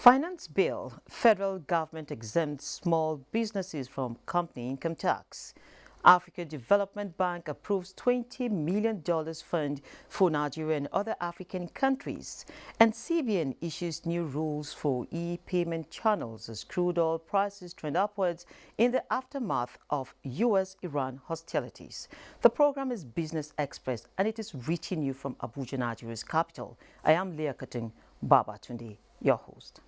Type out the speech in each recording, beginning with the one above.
Finance bill. Federal government exempts small businesses from company income tax. African Development Bank approves $20 million fund for Nigeria and other African countries. And CBN issues new rules for e-payment channels as crude oil prices trend upwards in the aftermath of U.S.-Iran hostilities. The program is Business Express and it is reaching you from Abuja, Nigeria's capital. I am Leah Katun Babatunde, your host.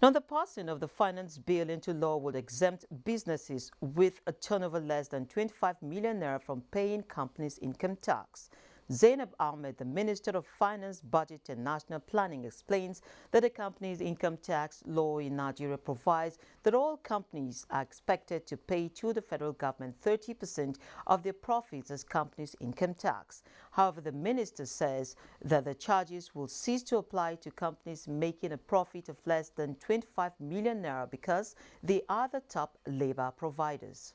Now, the passing of the finance bill into law would exempt businesses with a turnover less than 25 million naira from paying companies income tax. Zainab Ahmed, the Minister of Finance, Budget and National Planning, explains that the company's income tax law in Nigeria provides that all companies are expected to pay to the federal government 30% of their profits as companies' income tax. However, the minister says that the charges will cease to apply to companies making a profit of less than 25 million naira because they are the top labor providers.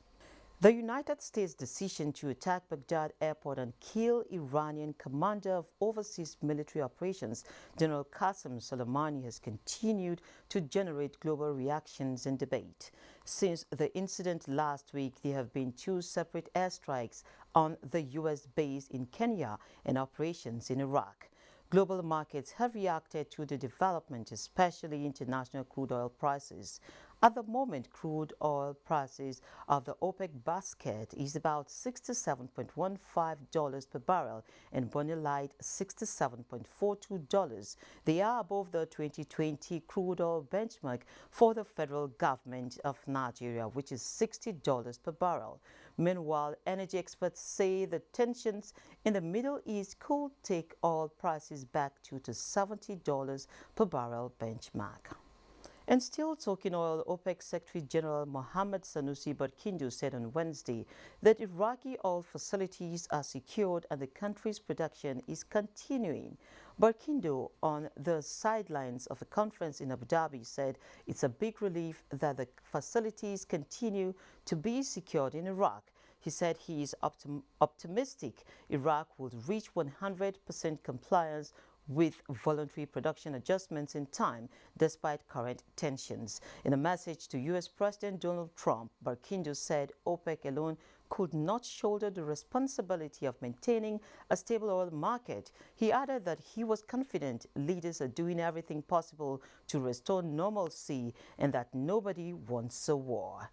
The United States' decision to attack Baghdad airport and kill Iranian commander of overseas military operations, General Qasem Soleimani, has continued to generate global reactions and debate. Since the incident last week, there have been two separate airstrikes on the U.S. base in Kenya and operations in Iraq. Global markets have reacted to the development, especially international crude oil prices. At the moment, crude oil prices of the OPEC basket is about $67.15 per barrel and Bonny Light $67.42. They are above the 2020 crude oil benchmark for the federal government of Nigeria, which is $60 per barrel. Meanwhile, energy experts say the tensions in the Middle East could take oil prices back to the $70 per barrel benchmark. And still talking oil, OPEC Secretary General Mohammed Sanusi Barkindo said on Wednesday that Iraqi oil facilities are secured and the country's production is continuing. Barkindo, on the sidelines of a conference in Abu Dhabi, said it's a big relief that the facilities continue to be secured in Iraq. He said he is optimistic Iraq will reach 100% compliance with voluntary production adjustments in time, despite current tensions. In a message to U.S. President Donald Trump, Barkindo said OPEC alone could not shoulder the responsibility of maintaining a stable oil market. He added that he was confident leaders are doing everything possible to restore normalcy and that nobody wants a war.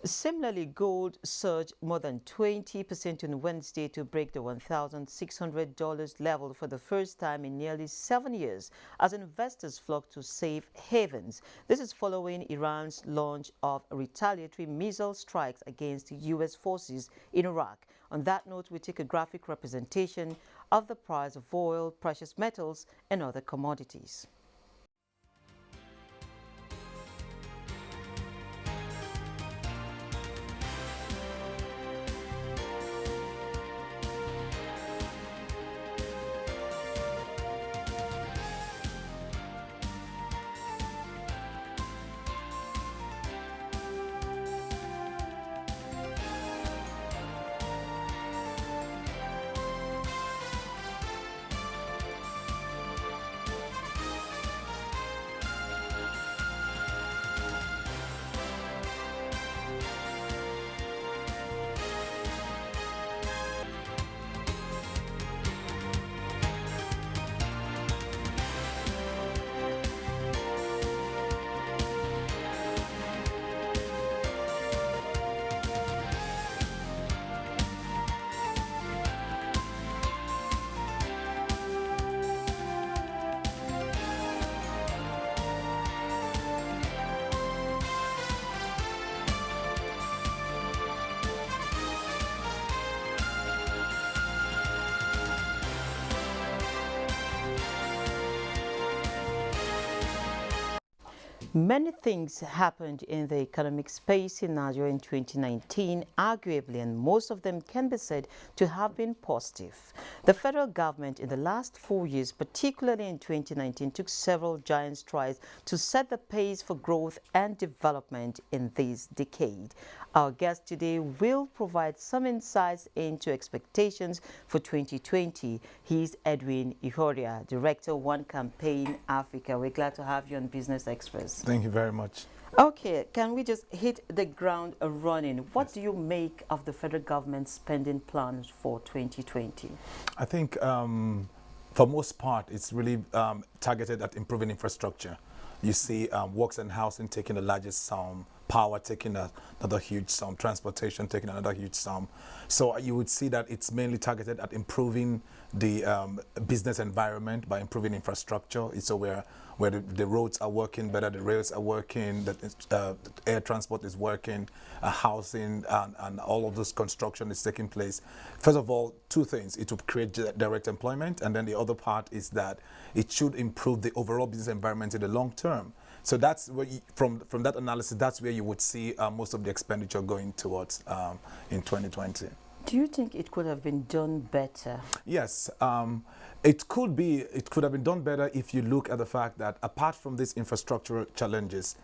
Similarly, gold surged more than 20% on Wednesday to break the $1,600 level for the first time in nearly 7 years as investors flock to safe havens. This is following Iran's launch of retaliatory missile strikes against U.S. forces in Iraq. On that note, we take a graphic representation of the price of oil, precious metals, and other commodities. Many things happened in the economic space in Nigeria in 2019, arguably, and most of them can be said to have been positive. The federal government in the last 4 years, particularly in 2019, took several giant strides to set the pace for growth and development in this decade. Our guest today will provide some insights into expectations for 2020. He's Edwin Ihoria, Director, One Campaign Africa. We're glad to have you on Business Express. Thank you very much. Okay, can we just hit the ground running? What do you make of the federal government's spending plans for 2020? I think for most part, it's really targeted at improving infrastructure. You see works and housing taking the largest sum, power taking another huge sum, transportation taking another huge sum. So you would see that it's mainly targeted at improving the business environment by improving infrastructure. So where the roads are working better, the rails are working, the air transport is working, housing and all of this construction is taking place. First of all, two things. It will create direct employment, and then the other part is that it should improve the overall business environment in the long term. So that's where from that analysis, that's where you would see most of the expenditure going towards in 2020. Do you think it could have been done better? Yes, it could have been done better if you look at the fact that apart from these infrastructural challenges,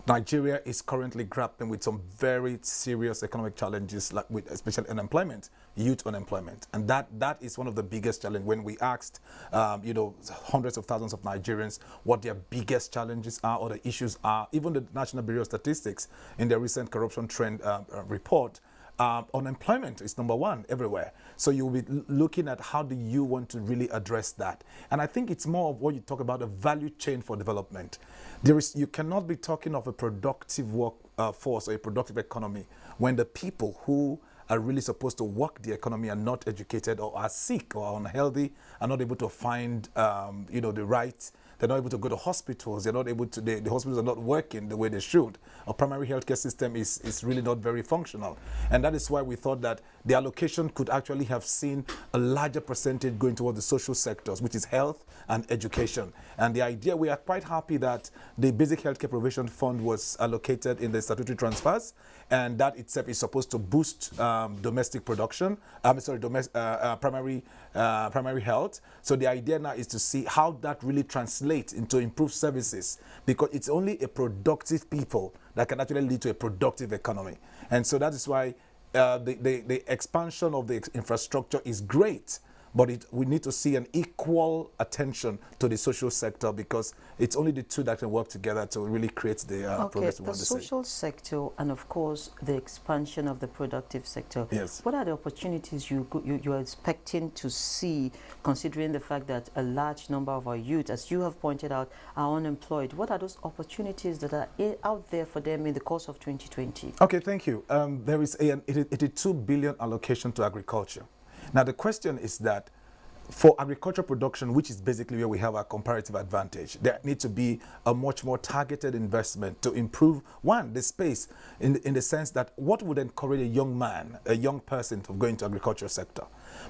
Nigeria is currently grappling with some very serious economic challenges, like with especially unemployment, youth unemployment, and that is one of the biggest challenges. When we asked, hundreds of thousands of Nigerians what their biggest challenges are or the issues are, even the National Bureau of Statistics in their recent corruption trend report, unemployment is number one everywhere. So you'll be looking at how do you want to really address that. And I think it's more of what you talk about, a value chain for development. You cannot be talking of a productive workforce or a productive economy when the people who are really supposed to work the economy are not educated or are sick or are unhealthy, are not able to find the right. They're not able to go to hospitals. They're not able to. The hospitals are not working the way they should. Our primary healthcare system is really not very functional, and that is why we thought that the allocation could actually have seen a larger percentage going towards the social sectors, which is health and education. And the idea, we are quite happy that the Basic Healthcare Provision Fund was allocated in the statutory transfers, and that itself is supposed to boost domestic production. Primary health. So the idea now is to see how that really translates into improved services, because it's only a productive people that can actually lead to a productive economy. And so that is why the expansion of the infrastructure is great, but we need to see an equal attention to the social sector, because it's only the two that can work together to really create the progress we want to see. The social sector and, of course, the expansion of the productive sector. Yes. What are the opportunities you are expecting to see, considering the fact that a large number of our youth, as you have pointed out, are unemployed? What are those opportunities that are out there for them in the course of 2020? Okay, thank you. There is a 82 billion allocation to agriculture. Now, the question is that for agricultural production, which is basically where we have our comparative advantage, there needs to be a much more targeted investment to improve, one, the space, in the sense that what would encourage a young person to go into agricultural sector?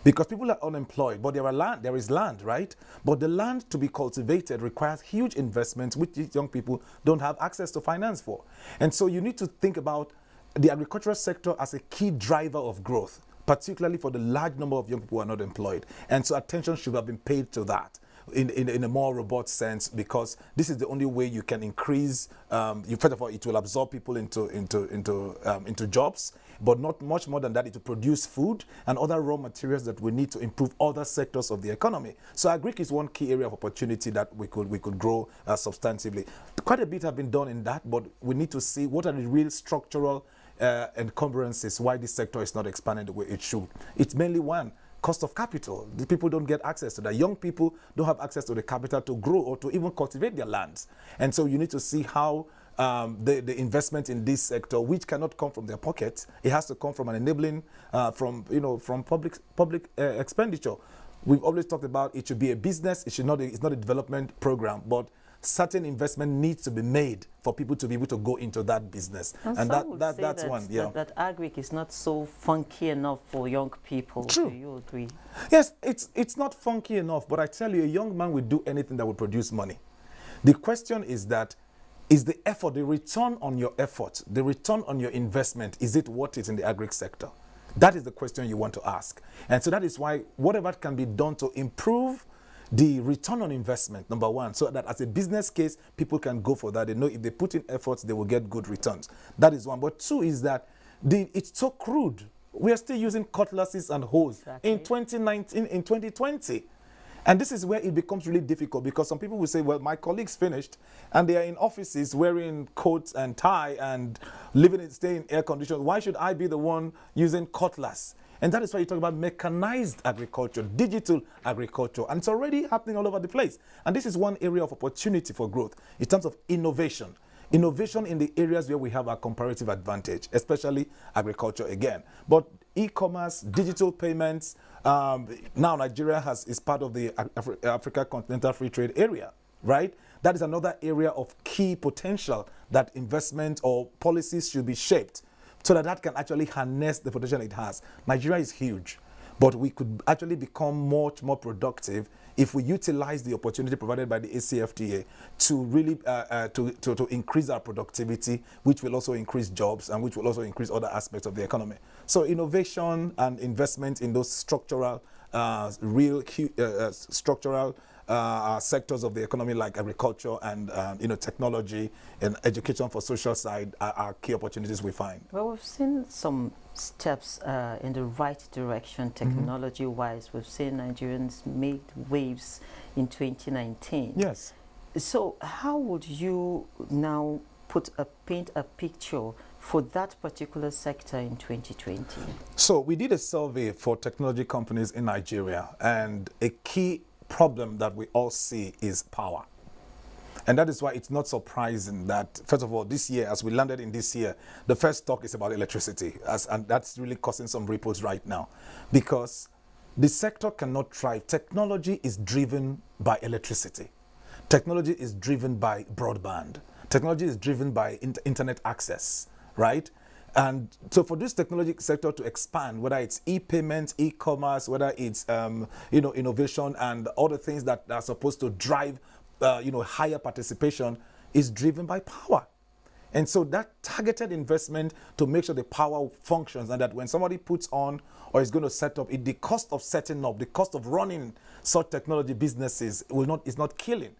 Because people are unemployed, but there is land, right? But the land to be cultivated requires huge investments, which these young people don't have access to finance for. And so you need to think about the agricultural sector as a key driver of growth, particularly for the large number of young people who are not employed. And so attention should have been paid to that in a more robust sense, because this is the only way you can increase, first of all, it will absorb people into jobs, but not much more than that, it will produce food and other raw materials that we need to improve other sectors of the economy. So agric is one key area of opportunity that we could grow substantively. Quite a bit have been done in that, but we need to see what are the real structural encumbrances why this sector is not expanding the way it should. It's mainly one, cost of capital. The people don't get access to that. Young people don't have access to the capital to grow or to even cultivate their lands. And so you need to see how the investment in this sector, which cannot come from their pockets, it has to come from an enabling, from public expenditure. We've always talked about it should be a business. It's not a development program, but certain investment needs to be made for people to be able to go into that business. And that's one. Yeah. That agric is not so funky enough for young people. True. Do you agree? Yes, it's not funky enough, but I tell you, a young man will do anything that will produce money. The question is that is the effort, the return on your effort, the return on your investment, is it worth it in the agri sector? That is the question you want to ask. And so that is why whatever can be done to improve the return on investment, number one, so that as a business case, people can go for that. They know if they put in efforts, they will get good returns. That is one. But two is that it's so crude. We are still using cutlasses and hoes in 2019, in 2020. And this is where it becomes really difficult, because some people will say, well, my colleagues finished and they are in offices wearing coats and tie and staying in air conditioning. Why should I be the one using cutlass? And that is why you talk about mechanized agriculture, digital agriculture, and it's already happening all over the place. And this is one area of opportunity for growth in terms of innovation. Innovation in the areas where we have our comparative advantage, especially agriculture again. But e-commerce, digital payments, now Nigeria is part of the Africa Continental Free Trade Area, right? That is another area of key potential that investment or policies should be shaped so that can actually harness the potential it has. Nigeria is huge, but we could actually become much more productive if we utilize the opportunity provided by the ACFTA to really to increase our productivity, which will also increase jobs and which will also increase other aspects of the economy. So innovation and investment in those structural, structural sectors of the economy, like agriculture and technology and education for social side, are key opportunities we find. Well, we've seen some steps in the right direction technology-wise. We've seen Nigerians make waves in 2019. Yes. So how would you now paint a picture for that particular sector in 2020? So we did a survey for technology companies in Nigeria, and a key problem that we all see is power. And that is why it's not surprising that, first of all, this year, as we landed in this year, the first talk is about electricity, and that's really causing some ripples right now, because the sector cannot thrive. Technology is driven by electricity. Technology is driven by broadband. Technology is driven by internet access, right? And so for this technology sector to expand, whether it's e-payments, e-commerce, whether it's innovation and all the things that are supposed to drive higher participation, is driven by power. And so that targeted investment to make sure the power functions, and that when somebody puts on or is going to set up, the cost of setting up, the cost of running such technology businesses is not killing.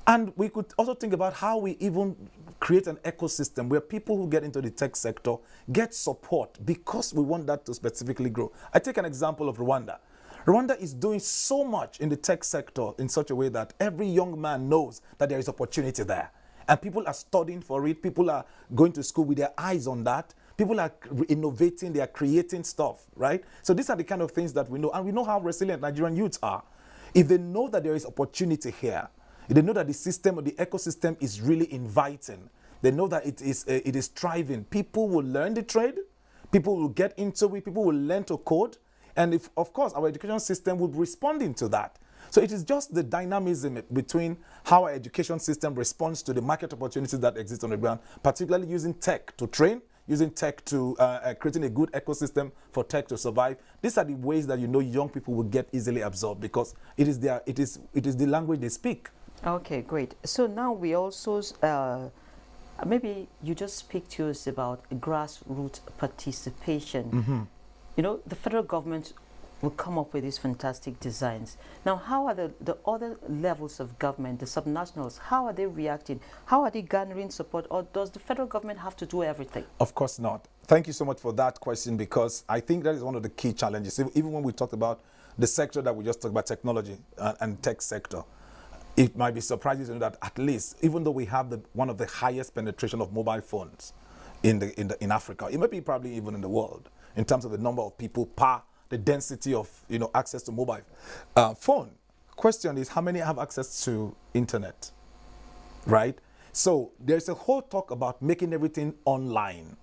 And we could also think about how we even create an ecosystem where people who get into the tech sector get support, because we want that to specifically grow. I take an example of Rwanda. Rwanda is doing so much in the tech sector in such a way that every young man knows that there is opportunity there. And people are studying for it. People are going to school with their eyes on that. People are innovating. They are creating stuff, right? So these are the kind of things that we know. And we know how resilient Nigerian youths are. If they know that there is opportunity here, they know that the system or the ecosystem is really inviting, they know that it is thriving, people will learn the trade, people will get into it, people will learn to code, and of course our education system will be responding to that. So it is just the dynamism between how our education system responds to the market opportunities that exist on the ground, particularly using tech to train, using tech to creating a good ecosystem for tech to survive. These are the ways that young people will get easily absorbed, because it is the language they speak. Okay, great. So now we also, maybe you just speak to us about grassroots participation. The federal government will come up with these fantastic designs. Now, how are the other levels of government, the subnationals, how are they reacting? How are they garnering support? Or does the federal government have to do everything? Of course not. Thank you so much for that question, because I think that is one of the key challenges. Even when we talk about the sector that we just talked about, technology and tech sector, it might be surprising to know that at least, even though we have one of the highest penetration of mobile phones in Africa, it may be probably even in the world, in terms of the number of people per the density of access to mobile phone. Question is, how many have access to internet, right? So there's a whole talk about making everything online,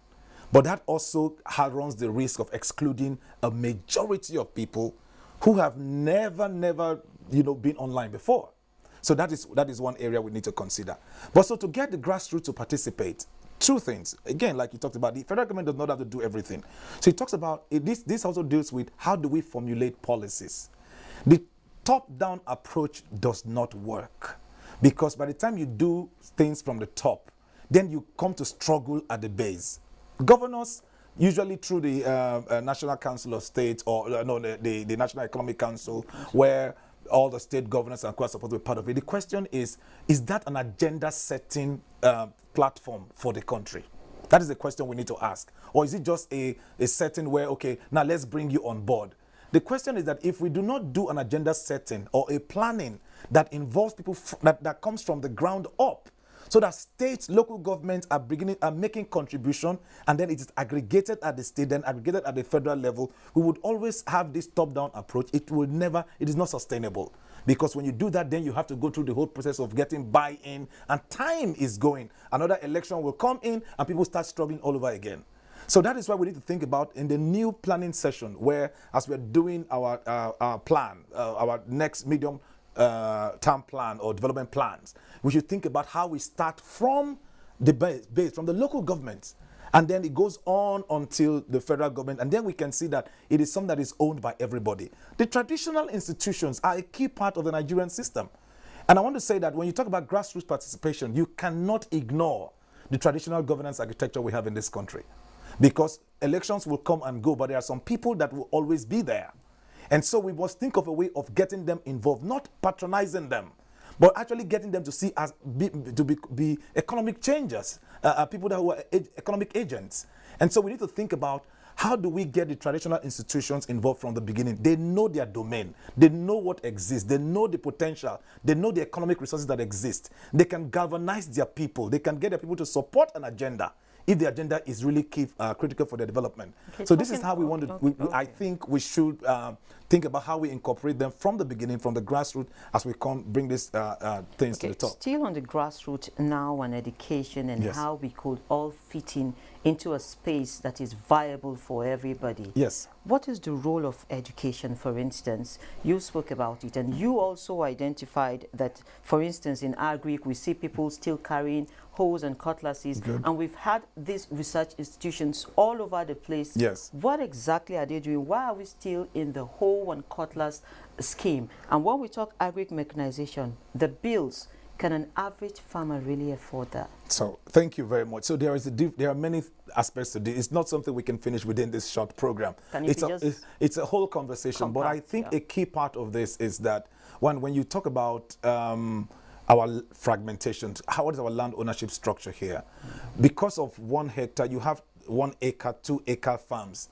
but that also runs the risk of excluding a majority of people who have never been online before. So that is one area we need to consider. But so to get the grassroots to participate, two things. Again, like you talked about, the federal government does not have to do everything. So it talks about, this also deals with how do we formulate policies. The top-down approach does not work, because by the time you do things from the top, then you come to struggle at the base. Governors, usually through the National Council of State, or the National Economic Council, where all the state governors are quite supposed to be part of it. The question is that an agenda-setting platform for the country? That is the question we need to ask. Or is it just a setting where, okay, now let's bring you on board? The question is that if we do not do an agenda setting or a planning that involves people that comes from the ground up, so that states, local governments are making contribution, and then it is aggregated at the state, then aggregated at the federal level, we would always have this top-down approach. It is not sustainable. Because when you do that, then you have to go through the whole process of getting buy-in, and time is going. Another election will come in, and people start struggling all over again. So that is why we need to think about in the new planning session, where as we're doing our plan, our next medium term plan or development plans, we should think about how we start from the base, from the local governments, and then it goes on until the federal government, and then we can see that it is something that is owned by everybody. The traditional institutions are a key part of the Nigerian system. And I want to say that when you talk about grassroots participation, you cannot ignore the traditional governance architecture we have in this country. Because elections will come and go, but there are some people that will always be there. And so we must think of a way of getting them involved, not patronizing them, but actually getting them to see as be economic changers, people that who are economic agents. And so we need to think about how do we get the traditional institutions involved from the beginning. They know their domain. They know what exists. They know the potential. They know the economic resources that exist. They can galvanize their people. They can get their people to support an agenda if the agenda is really critical for their development. Okay, so this is how we want to, I think we should think about how we incorporate them from the beginning, from the grassroots, as we bring these things to the top. Still on the grassroots now, and education, and how we could all fit in into a space that is viable for everybody. Yes. What is the role of education, for instance? You spoke about it, and you also identified that, for instance, in Agric, we see people still carrying hoes and cutlasses, and we've had these research institutions all over the place. Yes. What exactly are they doing? Why are we still in the hoe and cutlass scheme? And when we talk Agric mechanization, the bills, can an average farmer really afford that? So thank you very much. So there are many aspects to this. It's not something we can finish within this short program. It's a whole conversation. Compact, but I think a key part of this is that when you talk about our fragmentation, what is our land ownership structure here? Because of 1 hectare, you have 1 acre, 2 acre farms.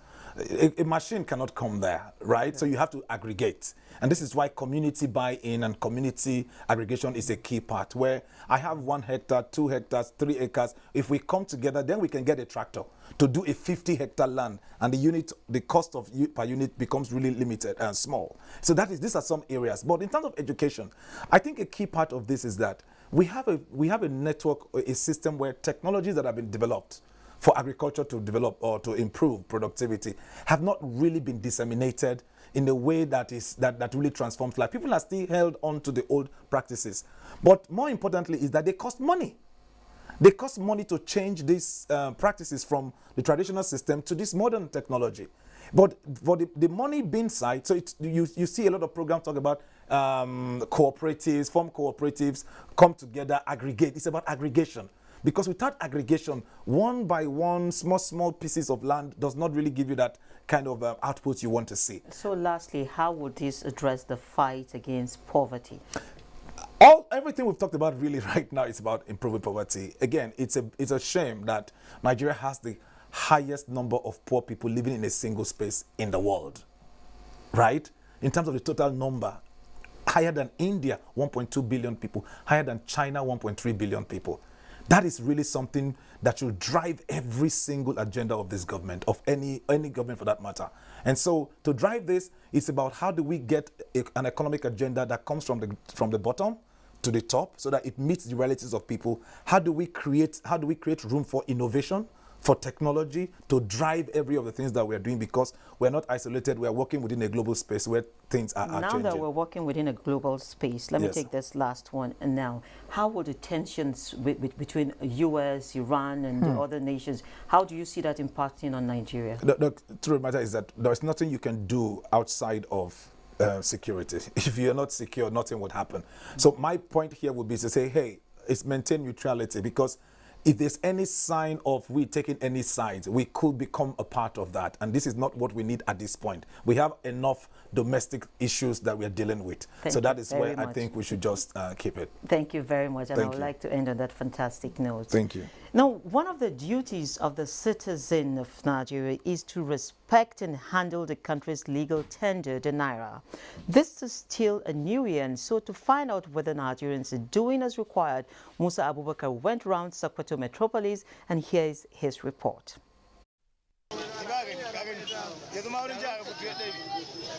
A machine cannot come there, right? So you have to aggregate. And this is why community buy-in and community aggregation is a key part, where I have 1 hectare, 2 hectares, 3 acres. If we come together, then we can get a tractor to do a 50-hectare land, and the cost of per unit becomes really limited and small. So these are some areas. But in terms of education, I think a key part of this is that we have a network, a system where technologies that have been developed for agriculture to develop or to improve productivity have not really been disseminated in a way that really transforms life. People are still held on to the old practices. But more importantly is that they cost money. They cost money to change these practices from the traditional system to this modern technology. But for the money being side, so you see a lot of programs talk about cooperatives, form cooperatives, come together, aggregate. It's about aggregation. Because without aggregation, one by one, small pieces of land does not really give you that kind of output you want to see. So lastly, how would this address the fight against poverty? Everything we've talked about really right now is about improving poverty. Again, it's a shame that Nigeria has the highest number of poor people living in a single space in the world, right? In terms of the total number, higher than India, 1.2 billion people, higher than China, 1.3 billion people. That is really something that should drive every single agenda of this government, of any government for that matter. And so to drive this, it's about how do we get an economic agenda that comes from the bottom to the top so that it meets the realities of people. How do we create room for innovation, for technology to drive every of the things that we're doing, because we're not isolated, we're working within a global space where things are changing. Now that we're working within a global space, let me take this last one now. How will the tensions between US, Iran, and the other nations, how do you see that impacting on Nigeria? The truth matter is that there's nothing you can do outside of security. If you're not secure, nothing would happen. So my point here would be to say, hey, it's maintain neutrality, because if there's any sign of we taking any sides, we could become a part of that. And this is not what we need at this point. We have enough domestic issues that we are dealing with. So that is where I think we should just keep it. Thank you very much. And I would like to end on that fantastic note. Thank you. Now, one of the duties of the citizen of Nigeria is to respect and handle the country's legal tender, the Naira. This is still a new year, and so to find out whether Nigerians are doing as required, Musa Abubakar went around Sokoto metropolis, and here is his report.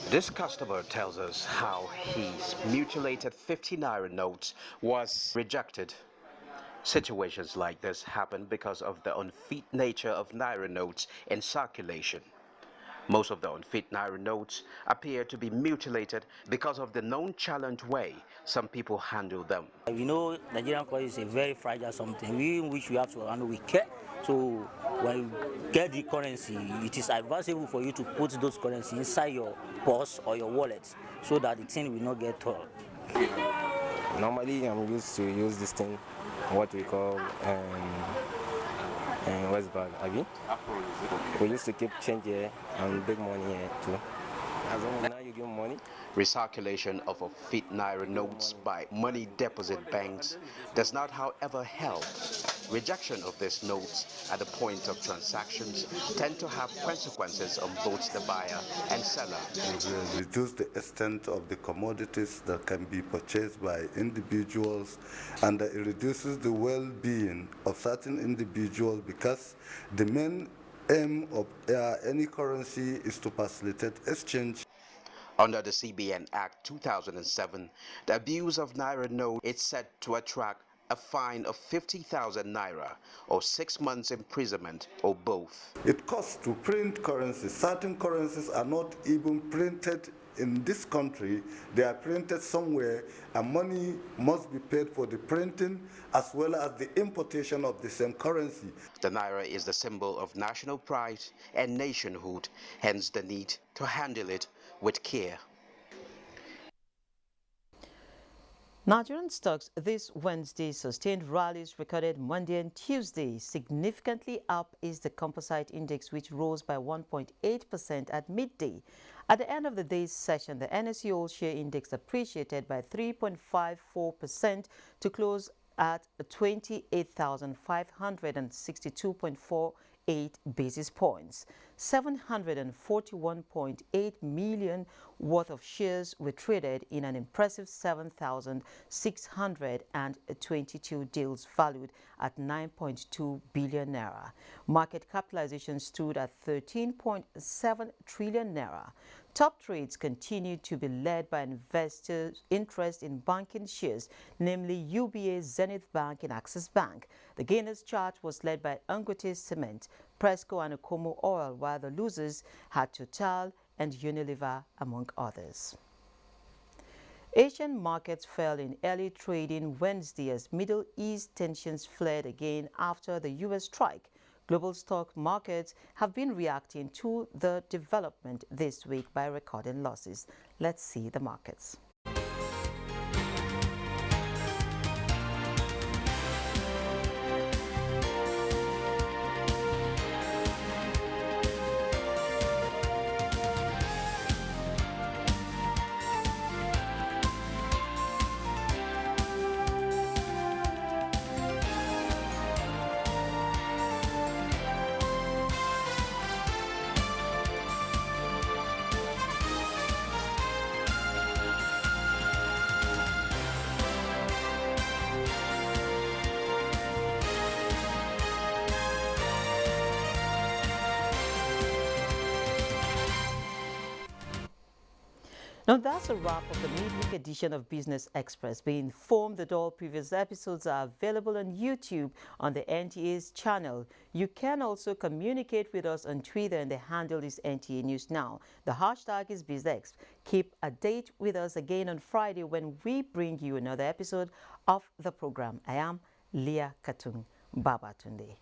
This customer tells us how his mutilated 50 Naira note was rejected. Situations like this happen because of the unfit nature of Naira notes in circulation. Most of the unfit Naira notes appear to be mutilated because of the nonchalant way some people handle them. We know Nigerian currency is a very fragile something, which we have to handle with care. So when you get the currency, it is advisable for you to put those currency inside your purse or your wallet so that the thing will not get torn. Normally, I'm used to use this thing, what we call West bag, Abi. We used to keep change here and big money here too. As long as now you give money. Recirculation of unfit Naira notes by money deposit banks does not, however, help. Rejection of these notes at the point of transactions tend to have consequences on both the buyer and seller. It will reduce the extent of the commodities that can be purchased by individuals, and it reduces the well-being of certain individuals because the main aim of any currency is to facilitate exchange. Under the CBN Act 2007, the abuse of Naira note is set to attract a fine of 50,000 Naira or 6 months imprisonment or both. It costs to print currencies. Certain currencies are not even printed in this country. They are printed somewhere, and money must be paid for the printing as well as the importation of the same currency. The Naira is the symbol of national pride and nationhood, hence the need to handle it with care. Nigerian stocks this Wednesday sustained rallies recorded Monday and Tuesday. Significantly up is the composite index, which rose by 1.8% at midday. At the end of the day's session, the NSE All-Share Index appreciated by 3.54% to close at 28,562.48 basis points. 741.8 million worth of shares were traded in an impressive 7,622 deals valued at 9.2 billion naira. Market capitalization stood at 13.7 trillion naira. Top trades continued to be led by investors' interest in banking shares, namely UBA, Zenith Bank and Access Bank. The gainers chart was led by Dangote Cement, Presco and Okomo Oil, while the losers had Total and Unilever, among others. Asian markets fell in early trading Wednesday as Middle East tensions flared again after the U.S. strike. Global stock markets have been reacting to the development this week by recording losses. Let's see the markets. Now that's a wrap of the midweek edition of Business Express. Be informed that all previous episodes are available on YouTube on the NTA's channel. You can also communicate with us on Twitter, and the handle is NTA News Now. The hashtag is BizEx. Keep a date with us again on Friday when we bring you another episode of the program. I am Leah Katung Babatunde.